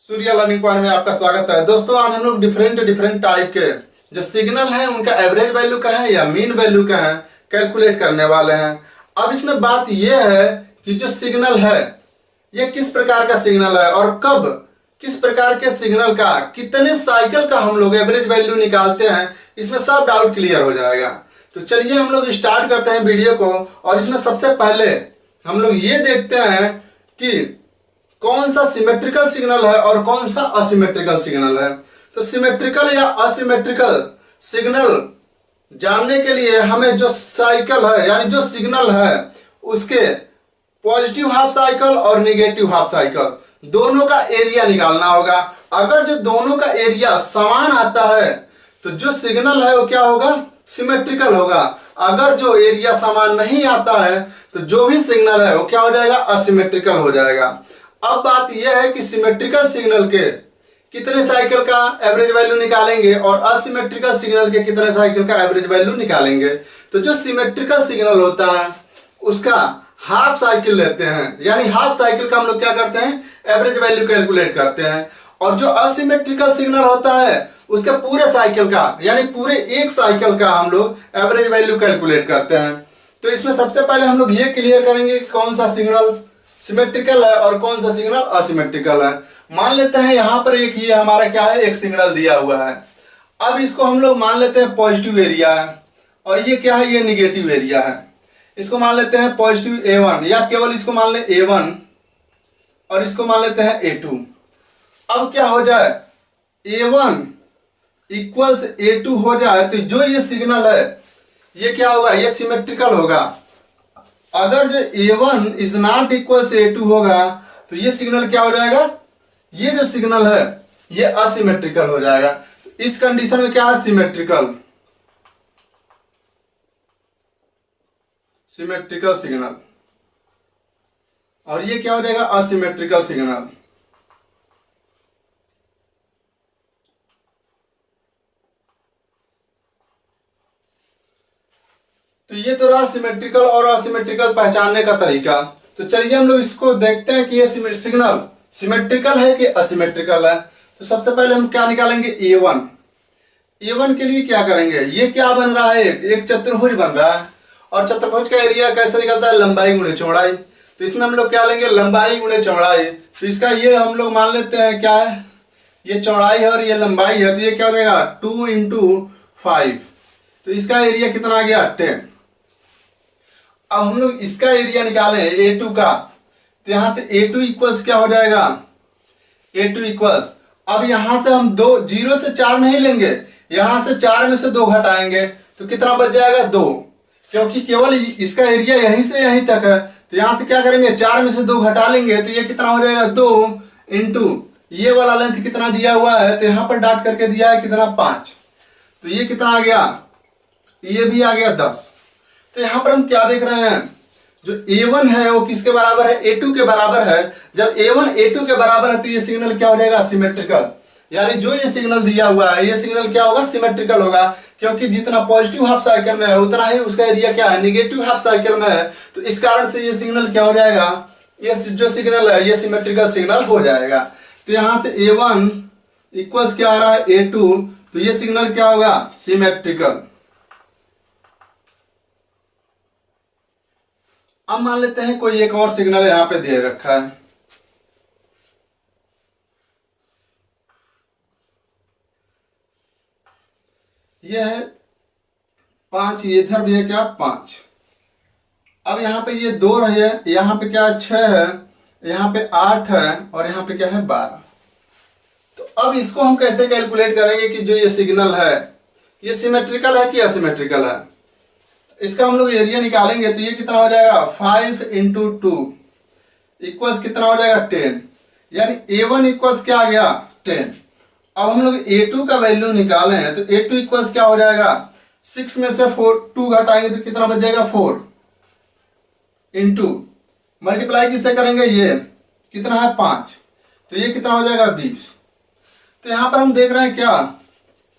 Surya learning point में आपका स्वागत है। दोस्तों, आज हम लोग डिफरेंट टाइप के जो सिग्नल है उनका एवरेज वैल्यू का है या मीन वैल्यू का है कैलकुलेट करने वाले हैं। अब इसमें बात यह है कि जो सिग्नल है ये किस प्रकार का सिग्नल है और कब किस प्रकार के सिग्नल का कितने साइकिल का हम लोग एवरेज वैल्यू निकालते हैं, इसमें सब डाउट क्लियर हो जाएगा। तो चलिए हम लोग स्टार्ट करते हैं वीडियो को। और इसमें सबसे पहले हम लोग ये देखते हैं कि कौन सा सिमेट्रिकल सिग्नल है और कौन सा असिमेट्रिकल सिग्नल है। तो सिमेट्रिकल या असिमेट्रिकल सिग्नल जानने के लिए हमें जो साइकिल है यानी जो सिग्नल है उसके पॉजिटिव हाफ साइकिल और नेगेटिव हाफ साइकिल दोनों का एरिया निकालना होगा। अगर जो दोनों का एरिया समान आता है तो जो सिग्नल है वो क्या होगा, सिमेट्रिकल होगा। अगर जो एरिया समान नहीं आता है तो जो भी सिग्नल है वो क्या हो जाएगा, असिमेट्रिकल हो जाएगा। अब बात यह है कि सिमेट्रिकल सिग्नल के कितने साइकिल का एवरेज वैल्यू निकालेंगे और असिमेट्रिकल सिग्नल के कितने साइकिल का एवरेज वैल्यू निकालेंगे। तो जो सिमेट्रिकल सिग्नल होता है उसका हाफ साइकिल लेते हैं, यानी हाफ साइकिल का हम लोग क्या करते हैं, एवरेज वैल्यू कैलकुलेट करते हैं। और जो असिमेट्रिकल सिग्नल होता है उसके पूरे साइकिल का यानी पूरे एक साइकिल का हम लोग एवरेज वैल्यू कैलकुलेट करते हैं। तो इसमें सबसे पहले हम लोग ये क्लियर करेंगे कि कौन सा सिग्नल सिमेट्रिकल है और कौन सा सिग्नल असिमेट्रिकल है। मान लेते हैं यहां पर एक ये हमारा क्या है, एक सिग्नल दिया हुआ है। अब इसको हम लोग मान लेते हैं पॉजिटिव एरिया है और ये क्या है, ये निगेटिव एरिया है। इसको मान लेते हैं पॉजिटिव A1 या केवल इसको मान ले A1 और इसको मान लेते हैं A2। अब क्या हो जाए, A1 इक्वल्स A2 हो जाए तो जो ये सिग्नल है ये क्या होगा, ये सिमेट्रिकल होगा। अगर जो A1 इज नॉट इक्वल से A2 होगा तो ये सिग्नल क्या हो जाएगा, ये जो सिग्नल है ये असिमेट्रिकल हो जाएगा। इस कंडीशन में क्या है, सिमेट्रिकल सिग्नल और ये क्या हो जाएगा, असिमेट्रिकल सिग्नल। तो ये तो रहा सिमेट्रिकल और असिमेट्रिकल पहचानने का तरीका। तो चलिए हम लोग इसको देखते हैं कि ये सिग्नल सिमेट्रिकल है कि असिमेट्रिकल है। तो सबसे पहले हम क्या निकालेंगे, A1। A1 के लिए क्या करेंगे, ये क्या बन रहा है, एक चतुर्भुज बन रहा है और चतुर्भुज का एरिया कैसे निकलता है, लंबाई गुणे चौड़ाई। तो इसमें हम लोग क्या लेंगे, लंबाई गुणे चौड़ाई। तो इसका ये हम लोग मान लेते हैं क्या है, ये चौड़ाई है और ये लंबाई है। तो ये क्या हो जाएगा, 2 × 5। तो इसका एरिया कितना आ गया, 10। अब हम लोग इसका एरिया निकालें A2 का, तो यहां से A2 इक्वल्स क्या हो जाएगा, A2 इक्वल्स, अब यहां से हम 0 से 4 नहीं लेंगे, यहां से 4 में से 2 घटाएंगे तो कितना बच जाएगा, 2। क्योंकि केवल इसका एरिया यहीं से यहीं तक है तो यहां से क्या करेंगे, 4 में से 2 घटा लेंगे तो ये कितना हो जाएगा, 2 × ये वाला लेंथ कितना दिया हुआ है, तो यहां पर डॉट करके दिया है कितना, 5। तो ये कितना आ गया, ये भी आ गया 10। तो यहां पर हम क्या देख रहे हैं, जो A1 है वो किसके बराबर है, A2 के बराबर है। जब A1 A2 के बराबर है तो ये सिग्नल क्या हो जाएगा, सिमेट्रिकल। यानी जो ये सिग्नल दिया हुआ है ये सिग्नल क्या होगा, सिमेट्रिकल होगा। क्योंकि जितना पॉजिटिव हाफ साइकिल में है उतना ही उसका एरिया क्या है, निगेटिव हाफ साइकिल में है। तो इस कारण से ये सिग्नल क्या हो जाएगा, ये जो सिग्नल है ये सिमेट्रिकल सिग्नल हो जाएगा। तो यहां से A1 इक्वल्स क्या आ रहा है, A2। तो ये सिग्नल क्या होगा, सिमेट्रिकल। अब मान लेते हैं कोई एक और सिग्नल यहां पे दे रखा है। यह है 5, ये इधर भी है क्या, 5। अब यहां पे ये 2 है, यहां पे क्या है, 6 है, यहां पे 8 है और यहां पे क्या है, 12। तो अब इसको हम कैसे कैलकुलेट करेंगे कि जो ये सिग्नल है ये सिमेट्रिकल है कि असिमेट्रिकल है। इसका हम लोग एरिया निकालेंगे तो ये कितना हो जाएगा, 5 × 2 इक्वल्स कितना हो जाएगा, 10। यानी A1 इक्वल्स क्या आ गया, 10। अब हम लोग A2 का वैल्यू निकाले हैं तो A2 इक्वल्स क्या हो जाएगा, 6 में से 2 घटाएंगे तो कितना बच जाएगा, 4 × मल्टीप्लाई किससे करेंगे, ये कितना है, 5। तो ये कितना हो जाएगा, 20। तो यहां पर हम देख रहे हैं क्या,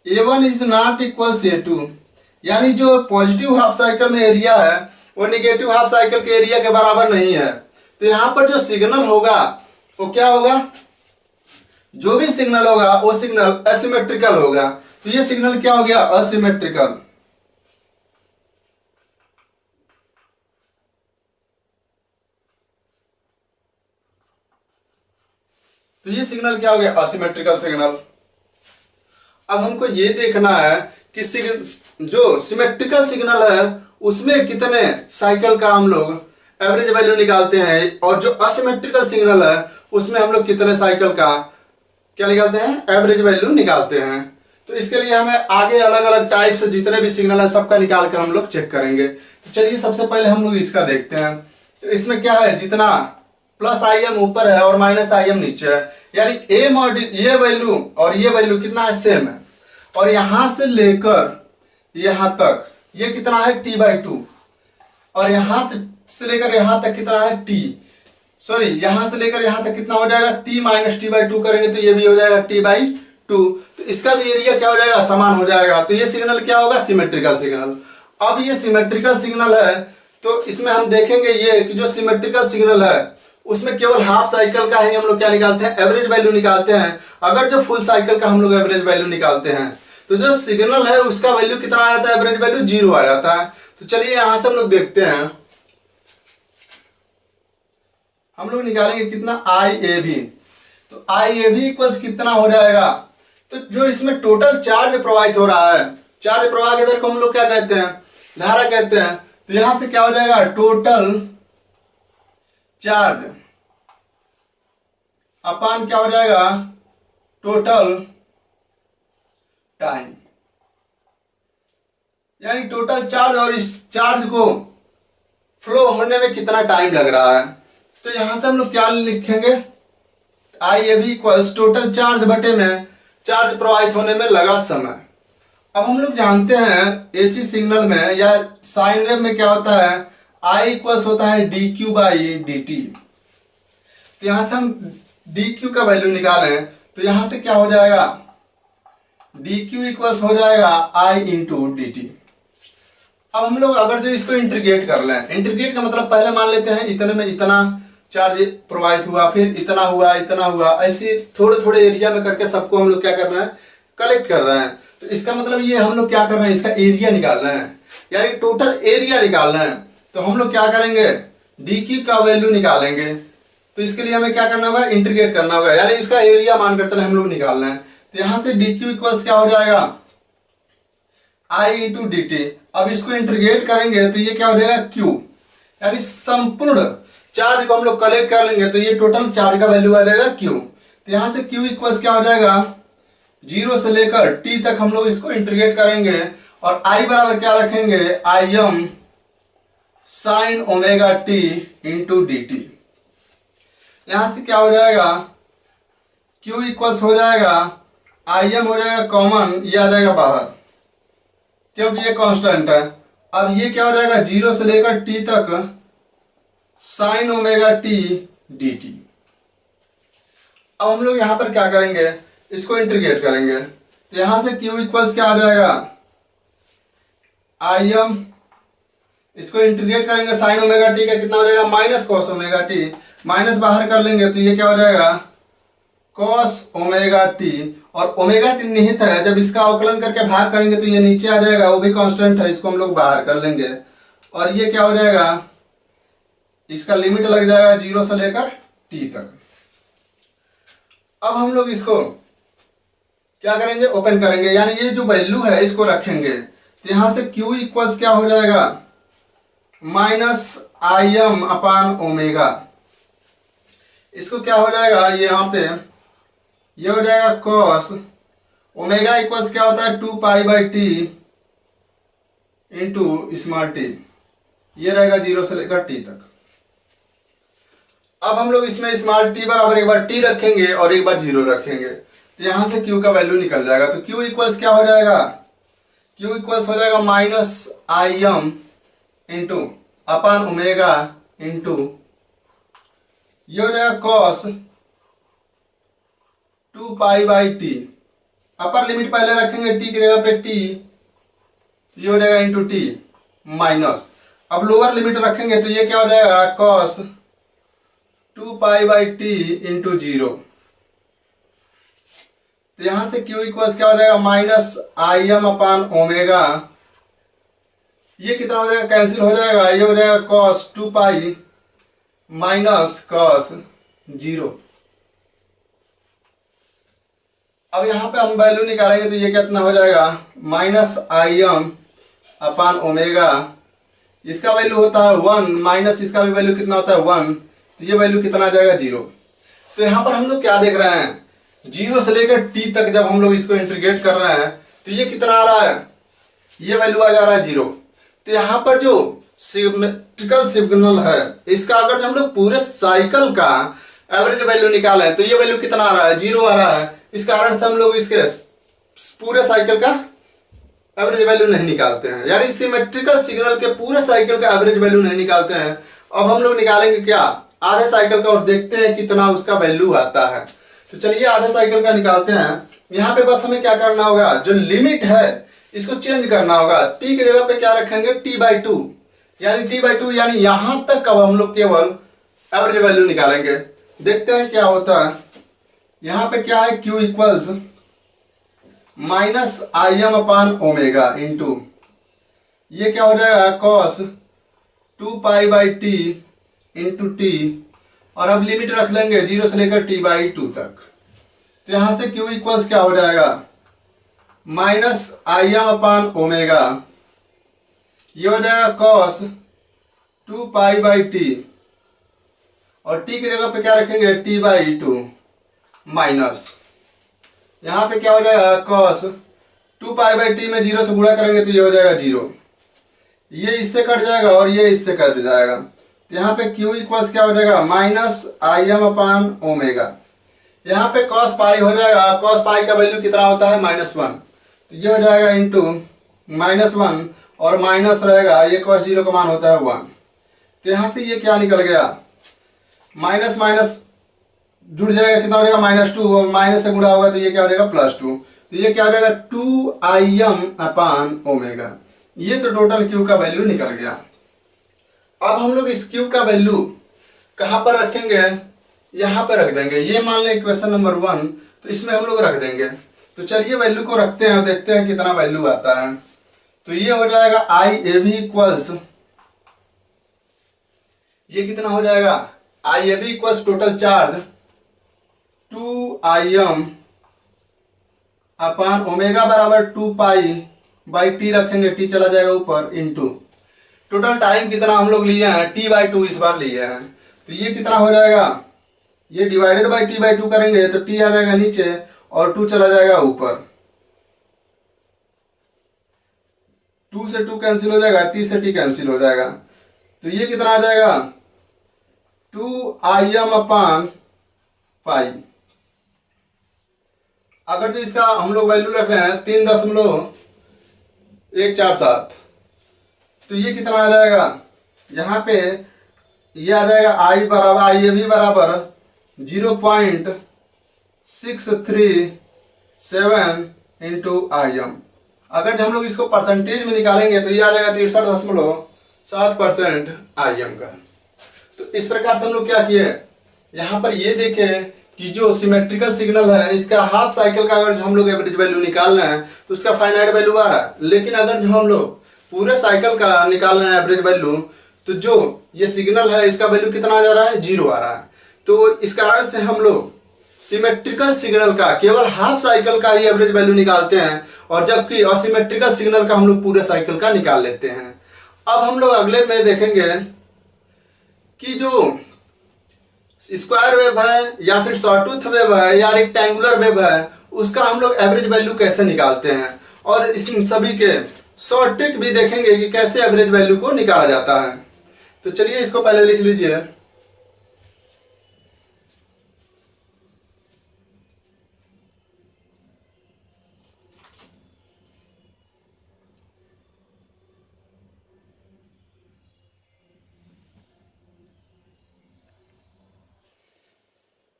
A1 is not equals A2। यानी जो पॉजिटिव हाफ साइकिल में एरिया है वो निगेटिव हाफ साइकिल के एरिया के बराबर नहीं है। तो यहां पर जो सिग्नल होगा वो क्या होगा, जो भी सिग्नल होगा वो सिग्नल एसिमेट्रिकल होगा। तो ये सिग्नल क्या हो गया, असिमेट्रिकल। तो ये सिग्नल क्या हो गया, असिमेट्रिकल सिग्नल। अब हमको ये देखना है कि जो सिमेट्रिकल सिग्नल है उसमें कितने साइकिल का हम लोग एवरेज वैल्यू निकालते हैं, और जो असिमेट्रिकल सिग्नल है उसमें हम लोग कितने साइकिल का क्या निकालते हैं, एवरेज वैल्यू निकालते हैं। तो इसके लिए हमें आगे अलग अलग टाइप से जितने भी सिग्नल है सबका निकाल कर हम लोग चेक करेंगे। तो चलिए सबसे पहले हम लोग इसका देखते हैं। तो इसमें क्या है, जितना प्लस आई एम ऊपर है और माइनस आई एम नीचे है, यानी एम और ये वैल्यू और ये वैल्यू कितना है, सेम है। और यहां से लेकर यहां तक ये कितना है, t/2, और यहां से लेकर यहां तक कितना है, सॉरी यहां से लेकर यहां तक कितना हो जाएगा, t-t/2 करेंगे तो ये भी हो जाएगा t/2। तो इसका भी एरिया क्या हो जाएगा, समान हो जाएगा। तो ये सिग्नल क्या होगा, सिमेट्रिकल सिग्नल। अब ये सिमेट्रिकल सिग्नल है तो इसमें हम देखेंगे ये कि जो सिमेट्रिकल सिग्नल है उसमें केवल हाफ साइकिल का ही हम लोग क्या निकालते हैं, एवरेज वैल्यू निकालते हैं। अगर जो फुल साइकिल का हम लोग एवरेज वैल्यू निकालते हैं तो जो सिग्नल है उसका वैल्यू कितना आ जाता है, एवरेज वैल्यू 0 आ जाता है। तो चलिए यहां से हम लोग देखते हैं, हम लोग निकालेंगे कितना, IAB। तो IAB इक्वल्स कितना हो जाएगा, तो जो इसमें टोटल चार्ज प्रवाहित हो रहा है, चार्ज प्रवाह के दर को हम लोग क्या कहते हैं, धारा कहते हैं। तो यहां से क्या हो जाएगा, टोटल चार्ज अपान क्या हो जाएगा, टोटल टाइम, यानी टोटल चार्ज और इस चार्ज को फ्लो होने में कितना टाइम लग रहा है। तो यहां से हम लोग क्या लिखेंगे, IAB इक्वल्स टोटल चार्ज बटे में चार्ज प्रवाहित होने में लगा समय। अब हम लोग जानते हैं AC सिग्नल में या साइन वेव में क्या होता है, I इक्वल्स होता है dq/dt। तो यहां से हम dq का वैल्यू निकालें तो यहां से क्या हो जाएगा, dq इक्वल्स हो जाएगा I इंटू dt। अब हम लोग अगर जो इसको इंटीग्रेट कर लें, इंटीग्रेट का मतलब पहले मान लेते हैं इतने में इतना चार्ज प्रवाहित हुआ, फिर इतना हुआ, इतना हुआ, ऐसे थोड़े थोड़े एरिया में करके सबको हम लोग क्या कर रहे हैं, कलेक्ट कर रहे हैं। तो इसका मतलब ये हम लोग क्या कर रहे हैं, इसका एरिया निकाल रहे हैं, यानी टोटल एरिया निकाल रहे हैं। तो हम लोग क्या करेंगे, dq का वैल्यू निकालेंगे। तो इसके लिए हमें क्या करना होगा, इंटीग्रेट करना होगा, यानी इसका एरिया मानकर चले हम लोग निकाल रहे हैं। तो यहां से dq इक्वल्स क्या हो जाएगा, I इंटू dt। अब इसको इंटीग्रेट करेंगे तो ये क्या हो जाएगा, q, यानी संपूर्ण चार्ज को हम लोग कलेक्ट कर लेंगे तो ये टोटल चार्ज का वैल्यू आ जाएगा q। तो यहां से q इक्वल्स क्या हो जाएगा, 0 से लेकर t तक हम लोग इसको इंटीग्रेट करेंगे और I बराबर क्या रखेंगे, Im sine omega t into dt। यहां से क्या हो जाएगा, q इक्वल्स हो जाएगा, Im हो जाएगा कॉमन, ये आ जाएगा बाहर क्योंकि ये कांस्टेंट है। अब ये क्या हो जाएगा, 0 से लेकर t तक साइन ओमेगा t dt। अब हम लोग यहां पर क्या करेंगे, इसको इंटीग्रेट करेंगे। तो यहां से q इक्वल्स क्या आ जाएगा, Im, इसको इंटीग्रेट करेंगे साइन ओमेगा t का कितना हो जाएगा, minus cos omega t, minus बाहर कर लेंगे तो ये क्या हो जाएगा, कॉस ओमेगा t। और ओमेगा t निहित है, जब इसका अवकलन करके भाग करेंगे तो ये नीचे आ जाएगा, वो भी कांस्टेंट है, इसको हम लोग बाहर कर लेंगे। और ये क्या हो जाएगा, इसका लिमिट लग जाएगा 0 से लेकर t तक। अब हम लोग इसको क्या करेंगे, ओपन करेंगे, यानी ये जो वैल्यू है इसको रखेंगे। तो यहां से q इक्वल्स क्या हो जाएगा, माइनस Im अपान ओमेगा। इसको क्या हो जाएगा, ये यहाँ पे ये हो जाएगा कॉस ओमेगा इक्वल्स क्या होता है, 2π/t इंटू स्मॉल t, ये रहेगा 0 से लेकर t तक। अब हम लोग इसमें स्मॉल t बराबर एक बार t रखेंगे और एक बार 0 रखेंगे तो यहां से q का वैल्यू निकल जाएगा। तो q इक्वल्स क्या हो जाएगा, q इक्वल्स हो जाएगा minus Im into upon omega into ये हो जाएगा कॉस 2π/t। अपर लिमिट पहले रखेंगे t की जगह पे t, ये हो जाएगा इंटू t माइनस। अब लोअर लिमिट रखेंगे तो ये क्या हो जाएगा, कॉस 2π/t इंटू 0। तो यहां से Q इक्वल्स क्या हो जाएगा, minus I am upon omega. ये कितना हो जाएगा, कैंसिल हो जाएगा, ये हो जाएगा कॉस 2 पाई माइनस कॉस 0। अब यहाँ पे हम वैल्यू निकालेंगे तो ये कितना हो जाएगा, minus I am upon omega. इसका वैल्यू होता है 1 माइनस इसका भी वैल्यू कितना होता है 1, तो ये वैल्यू कितना आ जाएगा 0। तो यहाँ पर हम लोग क्या देख रहे हैं, 0 से लेकर t तक जब हम लोग इसको इंटीग्रेट कर रहे हैं तो ये कितना आ रहा है, ये वैल्यू आ जा रहा है 0। तो यहाँ पर जो सिमेट्रिकल सिग्नल है इसका अगर हम लोग पूरे साइकिल का एवरेज वैल्यू निकालें तो ये वैल्यू कितना आ रहा है, 0 आ रहा है। इस कारण से हम लोग इसके पूरे साइकिल का एवरेज वैल्यू नहीं निकालते हैं, यानी सिमेट्रिकल सिग्नल के पूरे साइकिल का एवरेज वैल्यू नहीं निकालते हैं। अब हम लोग निकालेंगे क्या, आधे साइकिल का, और देखते हैं कितना उसका वैल्यू आता है। तो चलिए आधे साइकिल का निकालते हैं। यहाँ पे बस हमें क्या करना होगा, जो लिमिट है इसको चेंज करना होगा। टी की जगह पे क्या रखेंगे, t/2, यानी t/2, यानी यहां तक अब हम लोग केवल एवरेज वैल्यू निकालेंगे। देखते हैं क्या होता है। यहाँ पे क्या है, Q equals minus I am upon omega into ये क्या हो जाएगा, cos 2 pi by T into T, और अब लिमिट रख लेंगे 0 से लेकर t/2 तक। तो यहां से Q इक्वल्स क्या हो जाएगा, minus I am upon omega, ये हो जाएगा कॉस 2 पाई बाई टी, और t की जगह पे क्या रखेंगे, t/2 माइनस यहाँ पे क्या हो जाएगा, कॉस 2 पाई बाई टी में 0 से गुणा करेंगे तो ये हो जाएगा 0, ये इससे कट जाएगा और ये इससे कट जाएगा। तो यहाँ पे Q इक्वल्स क्या हो जाएगा, minus I am upon omega. यहाँ पे कॉस पाई हो जाएगा, कॉस पाई का वैल्यू कितना होता है, -1, तो ये हो जाएगा इंटू -1, और माइनस रहेगा, ये कॉस 0 का मान होता है 1। तो यहाँ से ये क्या निकल गया, माइनस माइनस जुड़ जाएगा, कितना हो जाएगा, -2, माइनस से गुणा होगा तो ये क्या हो जाएगा, +2। तो ये क्या हो जाएगा, 2im अपान ओमेगा। ये तो टोटल Q का वैल्यू निकल गया। अब हम लोग इस Q का वैल्यू कहाँ पर रखेंगे, यहाँ पर रख देंगे। ये मान लें क्वेश्चन नंबर 1, तो इसमें हम लोग रख देंगे। तो चलिए वैल्यू को रखते हैं, देखते हैं कितना वैल्यू आता है। तो ये हो जाएगा IAB इक्वल्स, ये कितना हो जाएगा, IAB equals total charge 2im upon omega बराबर 2 पाई बाई टी रखेंगे, टी चला जाएगा ऊपर, इंटू टोटल टाइम कितना हम लोग लिए हैं, t/2 इस बार लिए हैं। तो ये कितना हो जाएगा, ये डिवाइडेड बाई t/2 करेंगे तो t आ जाएगा नीचे और 2 चला जाएगा ऊपर, 2 से 2 कैंसिल हो जाएगा, t से t कैंसिल हो जाएगा। तो ये कितना आ जाएगा, 2im अपान पाई। अगर जो इसका हम लोग वैल्यू रख रहे हैं 3.147, तो ये कितना आ जाएगा, यहाँ पे ये आ जाएगा IAB बराबर 0.637 इंटू IM। अगर जो हम लोग इसको परसेंटेज में निकालेंगे तो ये आ जाएगा 63.7% IM का। तो इस प्रकार से हम लोग क्या किए, यहाँ पर ये देखें कि जो सिमेट्रिकल सिग्नल है इसका हाफ साइकिल का अगर हम लोग एवरेज वैल्यू निकाल रहे हैं तो उसका फाइनाइट वैल्यू आ रहा है। लेकिन अगर जो हम लोग पूरे साइकिल का निकाल रहे हैं एवरेज वैल्यू, तो जो ये सिग्नल है इसका वैल्यू कितना आ जा रहा है, 0 आ रहा है। तो इस कारण से हम लोग सिमेट्रिकल सिग्नल का केवल हाफ साइकिल का ही एवरेज वैल्यू निकालते हैं, और जबकि असिमेट्रिकल सिग्नल का हम लोग पूरे साइकिल का निकाल लेते हैं। अब हम लोग अगले में देखेंगे कि जो स्क्वायर वेव है या फिर सॉटूथ वेव है या रेक्टेंगुलर वेव है, उसका हम लोग एवरेज वैल्यू कैसे निकालते हैं, और इस सभी के शॉर्ट ट्रिक भी देखेंगे कि कैसे एवरेज वैल्यू को निकाला जाता है। तो चलिए इसको पहले लिख लीजिए।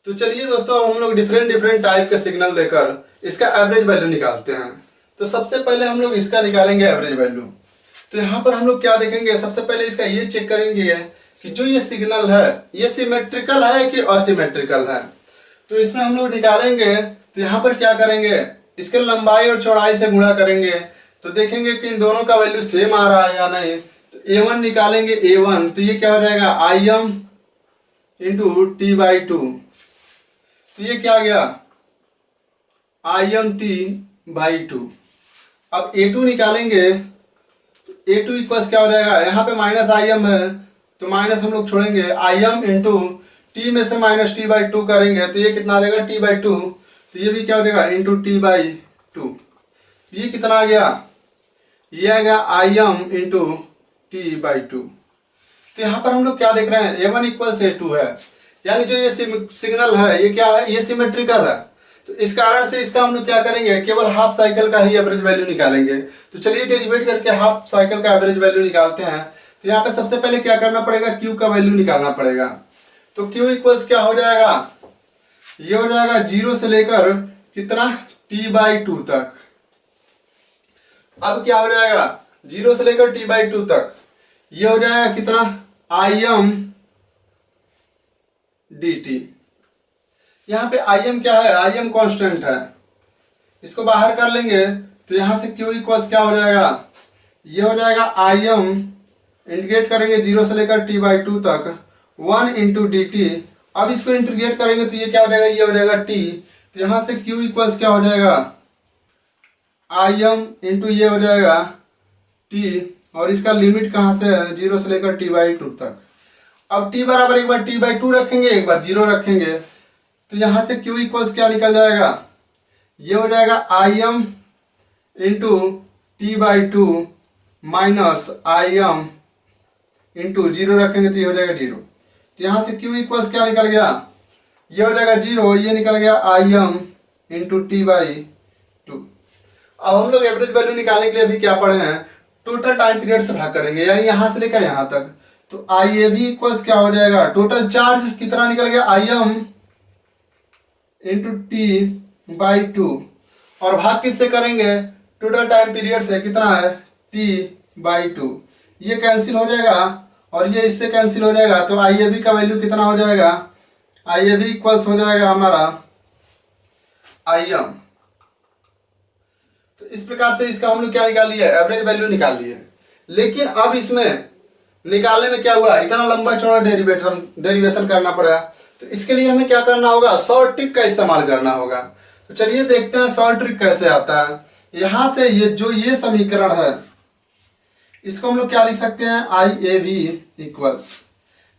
तो चलिए दोस्तों, अब हम लोग डिफरेंट टाइप के सिग्नल लेकर इसका एवरेज वैल्यू निकालते हैं। तो सबसे पहले हम लोग इसका निकालेंगे एवरेज वैल्यू। तो यहाँ पर हम लोग क्या देखेंगे, सबसे पहले इसका ये चेक करेंगे कि जो ये सिग्नल है ये सिमेट्रिकल है कि असिमेट्रिकल है। तो इसमें हम लोग निकालेंगे तो तो यहाँ पर क्या करेंगे, इसके लंबाई और चौड़ाई से गुणा करेंगे तो देखेंगे कि इन दोनों का वैल्यू सेम आ रहा है या नहीं। तो A1 निकालेंगे A1, तो ये क्या हो जाएगा IM into T by two. तो ये क्या आ गया IM टी बाई टू। अब A2 निकालेंगे तो A2 इक्वल्स क्या हो जाएगा, यहाँ पे माइनस IM है तो माइनस हम लोग छोड़ेंगे, IM इंटू टी में से माइनस टी बाई टू करेंगे तो ये कितना आ जाएगा टी बाई टू। तो ये भी क्या हो जाएगा इंटू टी बाई टू। ये कितना आ गया, ये आ गया IM into T by two. तो यहाँ पर हम लोग क्या देख रहे हैं, A1 इक्वल्स A2 है, यानी जो ये सिग्नल है ये क्या है, ये सिमेट्रिकल है। तो इस कारण से इसका हम लोग क्या करेंगे, केवल हाफ साइकिल का ही एवरेज वैल्यू निकालेंगे। तो चलिए डेरिवेट करके हाफ साइकिल का एवरेज वैल्यू निकालते हैं। तो यहाँ पे सबसे पहले क्या करना पड़ेगा, Q का वैल्यू निकालना पड़ेगा। तो Q इक्वल्स क्या हो जाएगा, ये हो जाएगा 0 से लेकर कितना t बाई टू तक। अब क्या हो जाएगा 0 से लेकर t बाई टू तक, ये हो जाएगा कितना IM dt। यहाँ पे IM क्या है, IM कांस्टेंट है, इसको बाहर कर लेंगे तो यहाँ से Q इक्वल्स क्या हो जाएगा, ये हो जाएगा IM इंटीग्रेट करेंगे 0 से लेकर t बाई टू तक 1 इंटू डी टी। अब इसको इंटीग्रेट करेंगे तो ये क्या हो जाएगा, ये हो जाएगा t। तो यहाँ से Q इक्वल्स क्या हो जाएगा IM इंटू ये हो जाएगा t, और इसका लिमिट कहाँ से है 0 से लेकर t बाई टू तक। अब t बराबर एक बार t बाई टू रखेंगे, एक बार 0 रखेंगे तो यहाँ से Q इक्वल्स क्या निकल जाएगा, ये हो जाएगा IM into T by two minus IM into 0 रखेंगे तो ये हो जाएगा 0। तो यहाँ से Q इक्वल्स क्या निकल गया, ये हो जाएगा 0, ये निकल गया IM into T by two. अब हम लोग एवरेज वैल्यू निकालने के लिए अभी क्या पढ़े हैं, टोटल टाइम पीरियड से भाग करेंगे, यानी यहाँ से लेकर यहाँ तक। तो IAB इक्वल्स क्या हो जाएगा, टोटल चार्ज कितना निकल गया IM into T by two, और भाग किससे करेंगे, टोटल टाइम पीरियड से, कितना है t बाई टू। ये कैंसिल हो जाएगा और ये इससे कैंसिल हो जाएगा, तो IAB का वैल्यू कितना हो जाएगा, IAB इक्वल्स हो जाएगा हमारा IM। तो इस प्रकार से इसका हम लोग क्या निकाल लिया, एवरेज वैल्यू निकाल लिए। लेकिन अब इसमें निकालने में क्या हुआ, इतना लंबा चौड़ा डेरिवेशन करना पड़ा। तो इसके लिए हमें क्या करना होगा, शॉर्ट ट्रिक का इस्तेमाल करना होगा। तो चलिए देखते हैं शॉर्ट ट्रिक कैसे आता है। यहां से ये समीकरण है, इसको हम लोग क्या लिख सकते हैं, IAB इक्वल्स,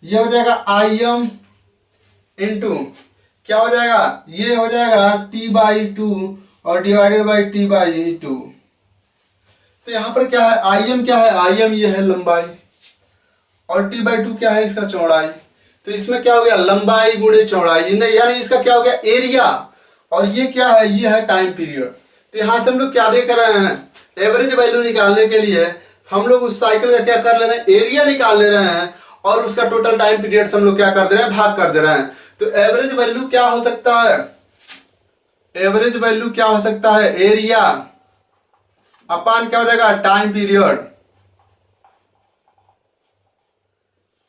ये हो जाएगा IM इंटू क्या हो जाएगा, ये हो जाएगा t बाई टू और divided by t by two. तो यहाँ पर क्या है, IM क्या है, IM ये है लंबाई, और t बाई टू क्या है, इसका चौड़ाई। तो इसमें क्या हो गया, लंबाई गुणे चौड़ाई, यानी इसका क्या हो गया एरिया, और ये क्या है, ये है टाइम पीरियड। तो यहाँ से हम लोग क्या देख रहे हैं, एवरेज वैल्यू निकालने के लिए हम लोग उस साइकिल का क्या कर ले रहे हैं, एरिया निकाल ले रहे हैं, और उसका टोटल टाइम पीरियड से हम लोग क्या कर दे रहे हैं, भाग कर दे रहे हैं। तो एवरेज वैल्यू क्या हो सकता है, एवरेज वैल्यू क्या हो सकता है, एरिया अपान क्या हो जाएगा टाइम पीरियड।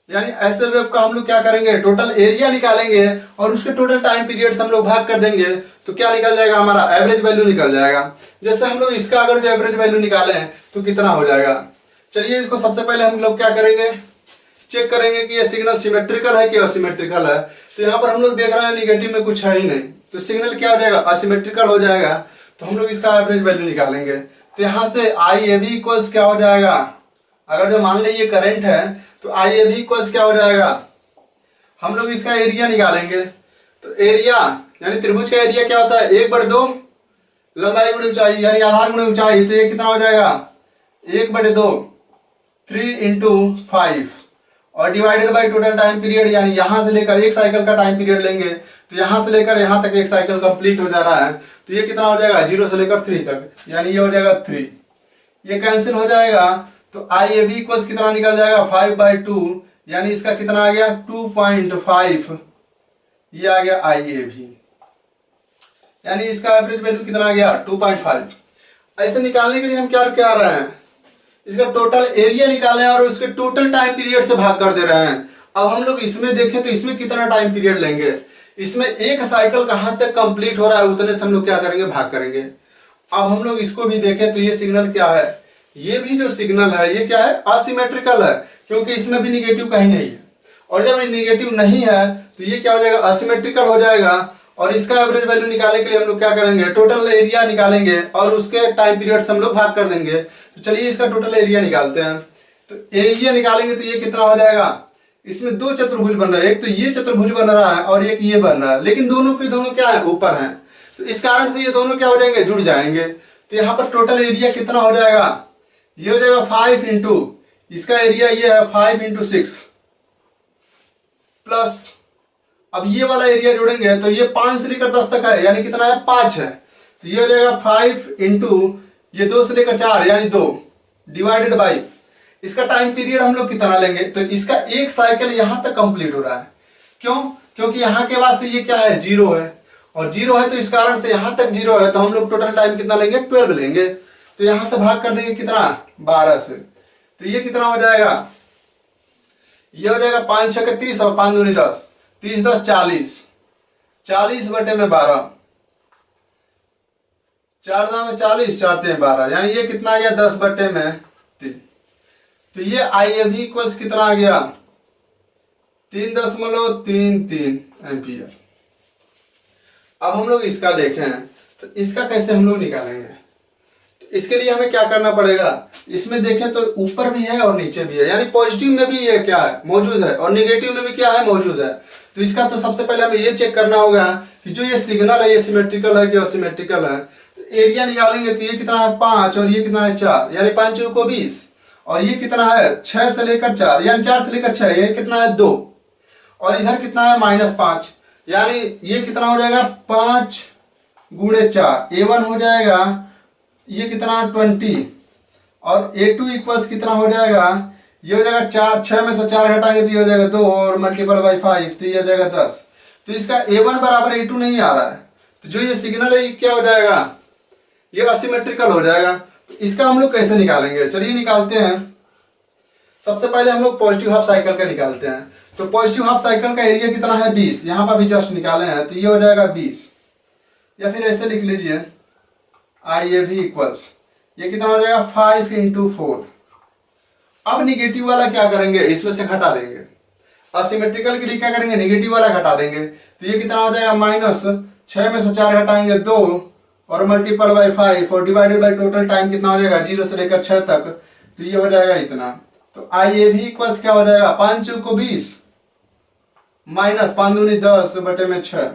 यानी ऐसे वेव का हम लोग क्या करेंगे, टोटल एरिया निकालेंगे और उसके टोटल टाइम पीरियड से हम लोग भाग कर देंगे, तो क्या निकल जाएगा, हमारा एवरेज वैल्यू निकल जाएगा। जैसे हम लोग इसका अगर जो एवरेज वैल्यू निकाले तो कितना हो जाएगा। चलिए इसको सबसे पहले हम लोग क्या करेंगे, चेक करेंगे कि ये सिग्नल सिमेट्रिकल है कि असिमेट्रिकल है। तो यहाँ पर हम लोग देख रहे हैं निगेटिव में कुछ है ही नहीं, तो सिग्नल क्या हो जाएगा, असिमेट्रिकल हो जाएगा। तो हम लोग इसका एवरेज वैल्यू निकालेंगे। तो यहाँ से IAB इक्वल्स क्या हो जाएगा, अगर जो मान लीजिए करंट है तो IAB इक्वल्स क्या हो जाएगा, हम लोग इसका एरिया निकालेंगे। तो एरिया यानी त्रिभुज का एरिया क्या होता है, 1/2 लंबाई गुणे ऊंचाई, यानी आधार गुणे ऊंचाई। तो ये कितना हो जाएगा 1/2 3 इंटू 5 और divided by total time period, यानी यहां से लेकर एक साइकिल का टाइम पीरियड लेंगे तो यहां से लेकर यहां तक एक साइकिल कंप्लीट हो जा रहा है। तो ये कितना हो जाएगा 0 से लेकर 3 तक, यानी ये हो जाएगा 3, ये कैंसिल हो जाएगा। तो IAB इक्वल्स कितना निकल जाएगा 5/2, यानी इसका कितना आ गया 2.5, ये आ गया IAB, यानी इसका एवरेज वैल्यू कितना आ गया 2.5। ऐसे निकालने के लिए हम क्या कर रहे हैं, इसका टोटल एरिया निकाले और उसके टोटल टाइम पीरियड से भाग कर दे रहे हैं। अब हम लोग इसमें देखें तो इसमें कितना टाइम पीरियड लेंगे, इसमें एक साइकिल कहाँ तक कंप्लीट हो रहा है उतने से हम लोग क्या करेंगे, भाग करेंगे। अब हम लोग इसको भी देखें तो ये सिग्नल क्या है, ये भी जो सिग्नल है ये क्या है, असिमेट्रिकल है, क्योंकि इसमें भी निगेटिव कहीं नहीं है। और जब ये निगेटिव नहीं है तो ये क्या हो जाएगा, असिमेट्रिकल हो जाएगा। और इसका एवरेज वैल्यू निकालने के लिए हम लोग क्या करेंगे, टोटल एरिया निकालेंगे और उसके टाइम पीरियड से हम लोग भाग कर देंगे। तो चलिए इसका टोटल एरिया निकालते हैं। तो एरिया निकालेंगे तो ये कितना हो जाएगा, इसमें दो चतुर्भुज बन रहा है, एक तो ये चतुर्भुज बन रहा है और एक ये बन रहा है, लेकिन दोनों के दोनों क्या है, ऊपर हैं। तो इस कारण से ये दोनों क्या हो जाएंगे, जुड़ जाएंगे। तो यहाँ पर टोटल एरिया कितना हो जाएगा, ये हो जाएगा 5 इंटू इसका एरिया ये है 5 इंटू 6 प्लस, अब ये वाला एरिया जोड़ेंगे तो ये 5 से लेकर 10 तक है, यानी कितना है, 5 है। तो ये हो जाएगा 5 इंटू ये 2 से लेकर 4 यानी 2 डिवाइडेड बाई इसका टाइम पीरियड हम लोग कितना लेंगे, तो इसका एक साइकिल यहां तक कंप्लीट हो रहा है। क्यों, क्योंकि यहां के बाद से ये क्या है, 0 है, और 0 है तो इस कारण से यहां तक 0 है, तो हम लोग टोटल टाइम कितना लेंगे, 12 लेंगे। तो यहां से भाग कर देंगे कितना, 12 से। तो ये कितना हो जाएगा, ये हो जाएगा 5 6 30 और 5 दूनी 10, 30 10 40, 40 बटे में 12, 4 दाम में 40, 4 3 12, यानी ये कितना आ गया, 10 बटे में 3। तो ये IAV इक्वल्स कितना आ गया, 3.33 एम्पियर। अब हम लोग इसका देखें तो इसका कैसे हम लोग निकालेंगे। तो इसके लिए हमें क्या करना पड़ेगा, इसमें देखें तो ऊपर भी है और नीचे भी है, यानी पॉजिटिव में भी ये क्या है, मौजूद है, और निगेटिव में भी क्या है, मौजूद है। तो इसका तो सबसे पहले हमें ये चेक करना होगा कि जो ये सिग्नल है ये सिमेट्रिकल है कि असिमेट्रिकल है। तो एरिया निकालेंगे तो ये कितना है, 5 और ये कितना है, 4, यानी 5 चौको 20, और ये कितना है, 6 से लेकर 4, यानी 4 से लेकर 6, ये कितना है, 2, और इधर कितना है, -5, यानी ये कितना हो जाएगा, 5 गुणे 4, A1 हो जाएगा, ये कितना 20, और A2 इक्वल्स कितना हो जाएगा, ये हो जाएगा 4, 6 में से 4 घटाएंगे तो ये हो जाएगा 2 और मल्टीपल बाई 5 तो ये हो जाएगा 10। तो इसका A1 बराबर A2 नहीं आ रहा है, तो जो ये सिग्नल है ये क्या हो जाएगा, ये असिमेट्रिकल हो जाएगा। तो इसका हम लोग कैसे निकालेंगे, चलिए निकालते हैं। सबसे पहले हम लोग पॉजिटिव हाफ साइकिल का निकालते हैं। तो पॉजिटिव हाफ साइकिल का एरिया कितना है, 20, यहां पर भी जस्ट निकाले हैं, तो ये हो जाएगा 20, या फिर ऐसे लिख लीजिए IAV इक्वल्स, ये कितना हो जाएगा, 5 इंटू 4। अब निगेटिव वाला क्या करेंगे, इसमें से घटा देंगे, असिमेट्रिकल के लिए क्या करेंगे, निगेटिव वाला घटा देंगे। तो ये कितना हो जाएगा, -6 में से 4 घटाएंगे 2 और मल्टीपल बाई 5 और डिवाइडेड बाई टोटल टाइम कितना हो जाएगा, 0 से लेकर 6 तक, तो ये हो जाएगा इतना। तो IAV इक्वल्स क्या हो जाएगा, 5 चौको 20 माइनस 5 दूनी 10 बटे में 6,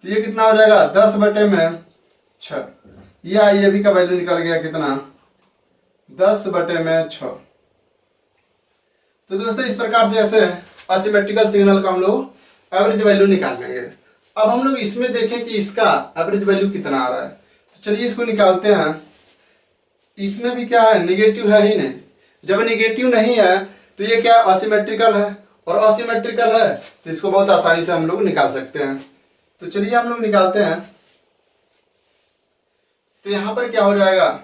तो ये कितना हो जाएगा, 10 बटे में 6। ये IAV का वैल्यू निकल गया कितना, 10 बटे में 6। तो दोस्तों इस प्रकार से ऐसे असिमेट्रिकल सिग्नल का हम लोग एवरेज वैल्यू निकाल लेंगे। अब हम लोग इसमें देखें कि इसका एवरेज वैल्यू कितना आ रहा है, तो चलिए इसको निकालते हैं। इसमें भी क्या है, निगेटिव है ही नहीं। जब निगेटिव नहीं है तो ये क्या, असिमेट्रिकल है, और असिमेट्रिकल है तो इसको बहुत आसानी से हम लोग निकाल सकते हैं। तो चलिए हम लोग निकालते हैं। तो यहां पर क्या हो जाएगा,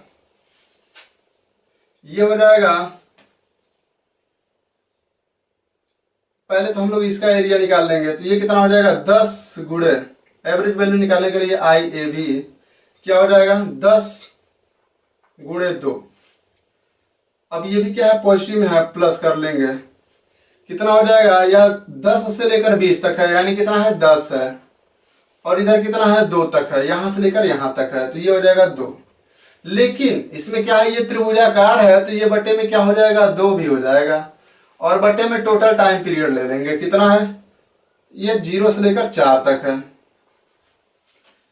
ये हो जाएगा, पहले तो हम लोग इसका एरिया निकाल लेंगे। तो ये कितना हो जाएगा, 10 गुणे एवरेज वैल्यू निकालने के लिए IAV क्या हो जाएगा, 10 गुणे 2। अब ये भी क्या है, पॉजिटिव में है, प्लस कर लेंगे, कितना हो जाएगा, यह 10 से लेकर 20 तक है, यानी कितना है, 10 है, और इधर कितना है, 2 तक है, यहां से लेकर यहां तक है, तो ये हो जाएगा 2। लेकिन इसमें क्या है, ये त्रिभुजाकार है, तो ये बटे में क्या हो जाएगा, 2 भी हो जाएगा, और बटे में टोटल टाइम पीरियड ले लेंगे, कितना है, ये 0 से लेकर 4 तक है।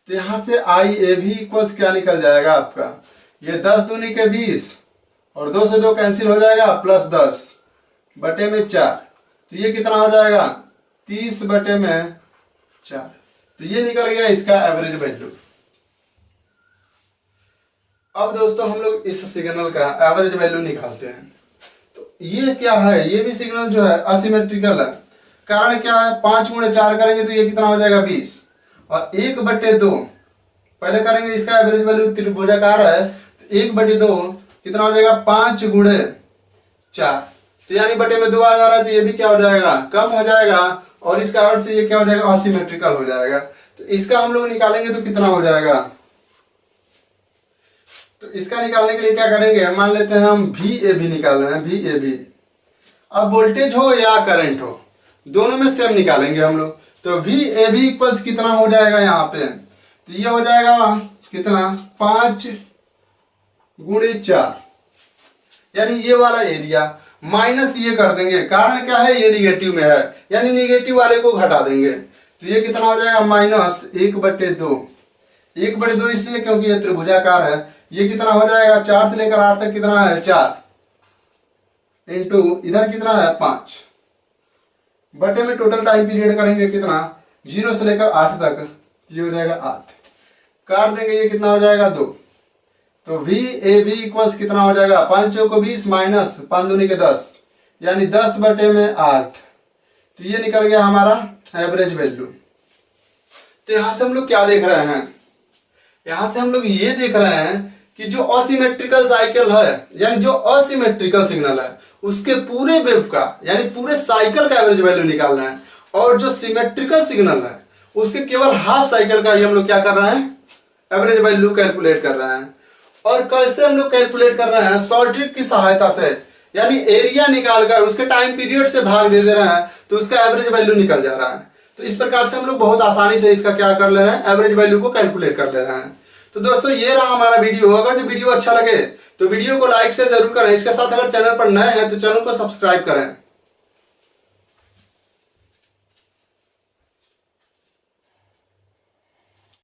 तो यहां से IAV इक्वल्स क्या निकल जाएगा आपका, ये 10 दूनी के 20 और 2 से 2 कैंसिल हो जाएगा, +10 बटे में 4, तो ये कितना हो जाएगा, 30 बटे में 4। तो ये निकल गया इसका एवरेज वैल्यू। अब दोस्तों हम लोग इस सिग्नल का एवरेज वैल्यू निकालते हैं। तो ये क्या है, ये भी सिग्नल जो है असिमेट्रिकल है। कारण क्या है, 5 गुणे 4 करेंगे तो ये कितना हो जाएगा, 20, और 1/2 पहले करेंगे, इसका एवरेज वैल्यू त्रिभुजाकार है, तो 1/2 कितना हो जाएगा, 5 गुणे 4, तो यानी बटे में 2 आ जा रहा है, तो ये भी क्या हो जाएगा, कम हो जाएगा, और इसका अर्थ से ये क्या हो जाएगा, असिमेट्रिकल हो जाएगा। तो इसका हम लोग निकालेंगे तो कितना हो जाएगा, तो इसका निकालने के लिए क्या करेंगे, मान लेते हैं हम VAB निकाल रहे हैं, VAB। अब वोल्टेज हो या करंट हो, दोनों में सेम निकालेंगे हम लोग। तो VAB इक्वल्स कितना हो जाएगा यहाँ पे, तो ये हो जाएगा कितना, 5×4, यानी ये वाला एरिया माइनस ये कर देंगे, कारण क्या है, ये निगेटिव में है, यानी निगेटिव वाले को घटा देंगे। तो ये कितना हो जाएगा, -1/2। 1/2 इसलिए क्योंकि ये त्रिभुजाकार है। ये कितना हो जाएगा, 4 से लेकर 8 तक कितना है, 4 इंटू इधर कितना है, 5 बटे में टोटल टाइम पीरियड करेंगे कितना, 0 से लेकर 8 तक, ये हो जाएगा 8, काट देंगे, ये कितना हो जाएगा, 2। तो VAB इक्वल्स कितना हो जाएगा, 5 चौको 20 माइनस 5 दूनी के 10, यानी 10 बटे में 8। तो ये निकल गया हमारा एवरेज वैल्यू। तो यहां से हम लोग क्या देख रहे हैं, यहां से हम लोग ये देख रहे हैं कि जो असिमेट्रिकल साइकिल है, यानी जो असिमेट्रिकल सिग्नल है, उसके पूरे वेव का यानी पूरे साइकिल का एवरेज वैल्यू निकालना है, और जो सिमेट्रिकल सिग्नल है उसके केवल हाफ साइकिल का ही हम लोग क्या कर रहे हैं, एवरेज वैल्यू कैलकुलेट कर रहे हैं। और कैसे हम लोग कैलकुलेट कर रहे हैं, शॉर्ट ट्रिक की सहायता से, यानी एरिया निकालकर उसके टाइम पीरियड से भाग दे रहे हैं, तो उसका एवरेज वैल्यू निकल जा रहा है। तो इस प्रकार से हम लोग बहुत आसानी से इसका क्या कर ले रहे हैं, एवरेज वैल्यू को कैलकुलेट कर ले रहे हैं। तो दोस्तों ये रहा हमारा वीडियो। अगर जो वीडियो अच्छा लगे तो वीडियो को लाइक से जरूर करें। इसके साथ अगर चैनल पर नए हैं तो चैनल को सब्सक्राइब करें।